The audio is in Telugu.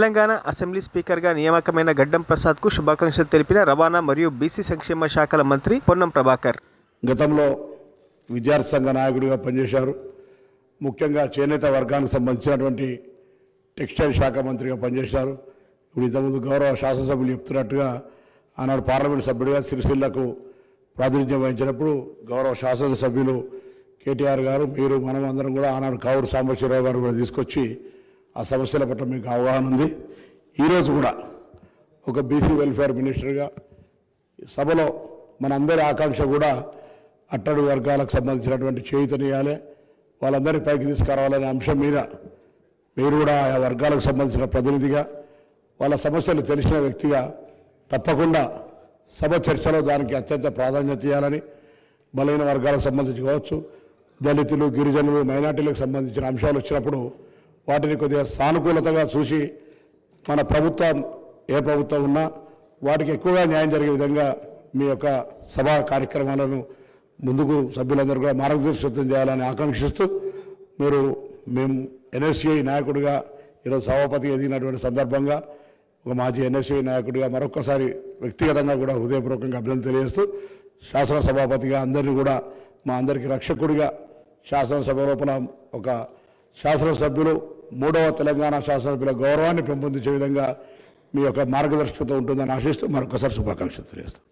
తెలంగాణ అసెంబ్లీ స్పీకర్గా నియామకమైన గడ్డం ప్రసాద్కు శుభాకాంక్షలు తెలిపిన రవాణా మరియు బీసీ సంక్షేమ శాఖల మంత్రి పొన్నం ప్రభాకర్. గతంలో విద్యార్థి సంఘ నాయకుడిగా పనిచేశారు. ముఖ్యంగా చేనేత వర్గానికి సంబంధించినటువంటి టెక్స్టైల్ శాఖ మంత్రిగా పనిచేశారు. ఇప్పుడు ఇంతకుముందు గౌరవ శాసనసభ్యులు చెప్తున్నట్టుగా ఆనాడు పార్లమెంట్ సభ్యుడిగా సిరిసిల్లకు ప్రాతినిధ్యం వహించినప్పుడు గౌరవ శాసనసభ్యులు కేటీఆర్ గారు, మీరు, మనం అందరం కూడా ఆనాడు కావూరు సాంబశివరావు గారు కూడా తీసుకొచ్చి ఆ సమస్యల పట్ల మీకు అవగాహన ఉంది. ఈరోజు కూడా ఒక బీసీ వెల్ఫేర్ మినిస్టర్గా సభలో మనందరి ఆకాంక్ష కూడా అట్టడు వర్గాలకు సంబంధించినటువంటి చేయూతనియాలి, వాళ్ళందరినీ పైకి తీసుకురావాలనే అంశం మీద మీరు కూడా ఆ వర్గాలకు సంబంధించిన ప్రతినిధిగా, వాళ్ళ సమస్యలు తెలిసిన వ్యక్తిగా తప్పకుండా సభ చర్చలో దానికి అత్యంత ప్రాధాన్యత ఇవ్వాలని, బలైన వర్గాలకు సంబంధించి కావచ్చు, దళితులు, గిరిజనులు, మైనార్టీలకు సంబంధించిన అంశాలు వచ్చినప్పుడు వాటిని కొద్దిగా సానుకూలతగా చూసి మన ప్రభుత్వం ఏ ప్రభుత్వం ఉన్నా వాటికి ఎక్కువగా న్యాయం జరిగే విధంగా మీ యొక్క సభా కార్యక్రమాలను ముందుకు సభ్యులందరూ కూడా మార్గదర్శకత్వం చేయాలని ఆకాంక్షిస్తూ, మేము ఎన్ఎస్సీఐ నాయకుడిగా ఈరోజు సభాపతిగా ఎదిగినటువంటి సందర్భంగా ఒక మాజీ ఎన్ఎస్సీఐ నాయకుడిగా మరొక్కసారి వ్యక్తిగతంగా కూడా హృదయపూర్వకంగా అభినందన తెలియజేస్తూ, శాసనసభాపతిగా అందరినీ కూడా మా అందరికీ రక్షకుడిగా శాసనసభ లోపల ఒక శాసనసభ్యులు 3వ తెలంగాణ శాసనసభ్యుల గౌరవాన్ని పెంపొందించే విధంగా మీ యొక్క మార్గదర్శకత్వం ఉంటుందని ఆశిస్తూ మరొకసారి శుభాకాంక్షలు తెలియజేస్తాం.